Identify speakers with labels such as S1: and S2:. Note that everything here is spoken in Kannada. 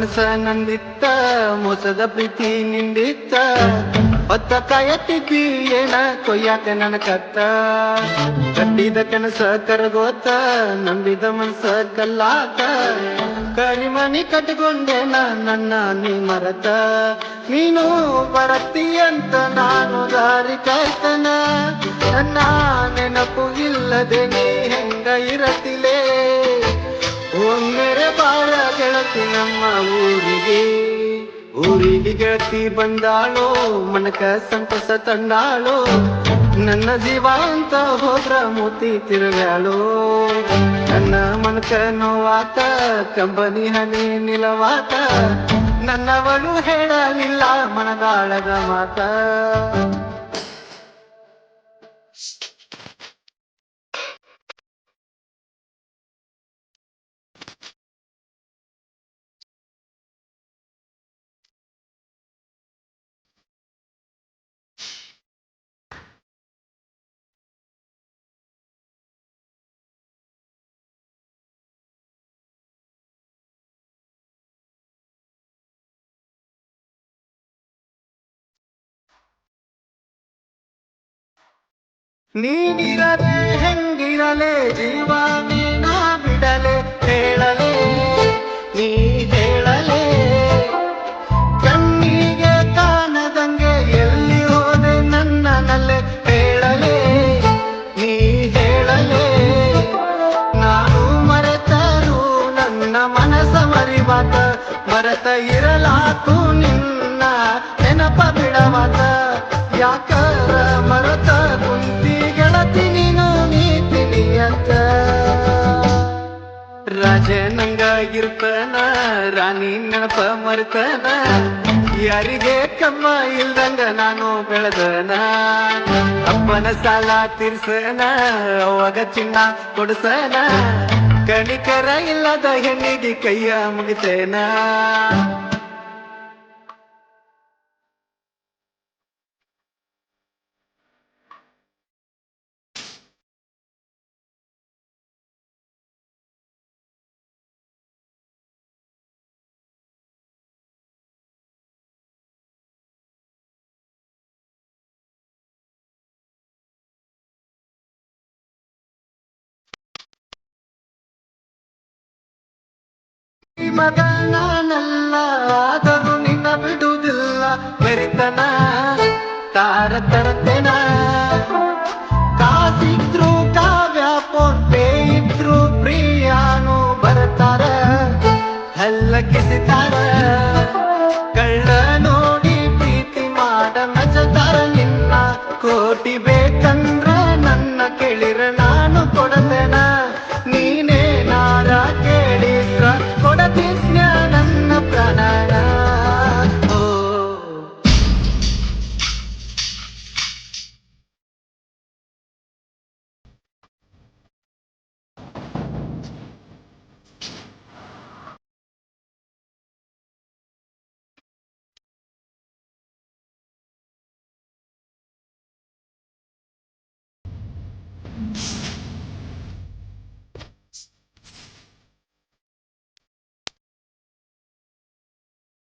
S1: ಮನಸ ನಂದಿತ್ತ ಮೋಸದ ಪ್ರೀತಿ ನಿಂದಿತ್ತ ಹೊತ್ತ ಕಾಯತ್ತಿದ್ದಿ ಏನ ಕೊಯ್ಯಾಕ ನನ್ನ ಕತ್ತ ಕಟ್ಟಿದ ಕನಸ ಕರಗೋತ ನಂಬಿದ ಮನಸ ಕಲ್ಲಾತ ಕರಿಮನಿ ಕಟ್ಕೊಂಡೇನ ನನ್ನ ನೀ ಮರತ ನೀನು ಬರತ್ತಿ ಅಂತ ನಾನು ದಾರಿ ಕಾಯ್ತನ ನನ್ನ ನೆನಪು ಇಲ್ಲದೆ ನೀ ಹೆಂಗ ಇರತಿಲೇ ಒಮ್ಮೆರೆ ಬಾಳ ಗೆಳತಿ ನಮ್ಮ ಊರಿಗೆ ಗೆಳತಿ ಬಂದಾಳೋ ಮನಕ ಸಂತಸ ತಂದಾಳೋ ನನ್ನ ಜೀವ ಅಂತ ಹೋದ್ರ ಮೂತಿ ತಿರುಗಾಳೋ ನನ್ನ ಮನಕ ನೋವಾತ ಕಂಬನಿ ಹನಿ ನಿಲವಾತ ನನ್ನವಳು ಹೇಳಲಿಲ್ಲ ಮನದಾಳದ ಮಾತ ನೀನಿರಲೆ ಹೆಂಗಿರಲೆ ಜೀವ ನೀನ ಬಿಡಲೆ ಹೇಳಲೆ ನೀ ಹೇಳಲೆ ಕಣ್ಣಿಗೆ ಕಾಣದಂಗೆ ಎಲ್ಲಿ ಹೋದೆ ನನ್ನನಲ್ಲೇ ಹೇಳಲೆ ನೀ ಹೇಳಲೆ ನಾನು ಮರೆತರು ನನ್ನ ಮನಸ ಮರಿವಾತ ಮರೆತ ಇರಲಾಕು ನಿನ್ನ ನೆನಪ ಬಿಡವಾತ ಯಾಕರ ಮರೆತ ಕುಂತಿ ಗೆಳತಿ ನೀನು ನೀತಿನಿ ಅಂತ ರಾಜನಂಗ ಇರ್ತನ ರಾಣಿ ನೆನಪ ಮರ್ತನ ಯಾರಿಗೆ ಕಮ್ಮ ಇಲ್ದಂಗ ನಾನು ಬೆಳೆದನ ಅಪ್ಪನ ಸಾಲ ತೀರ್ಸನ ಅವಾಗ ಚಿನ್ನ ಕೊಡ್ಸನ ಕಣಿಕರ ಇಲ್ಲದ ಹೆಣ್ಣಿಗೆ ಕೈಯ ಮುಗಿತೇನ ಮಗ ನಾನಲ್ಲ ಆದರೂ ನಿನ್ನ ಬಿಡುವುದಿಲ್ಲ ಮೆರಿತನ ತಾರ ತರತೆನ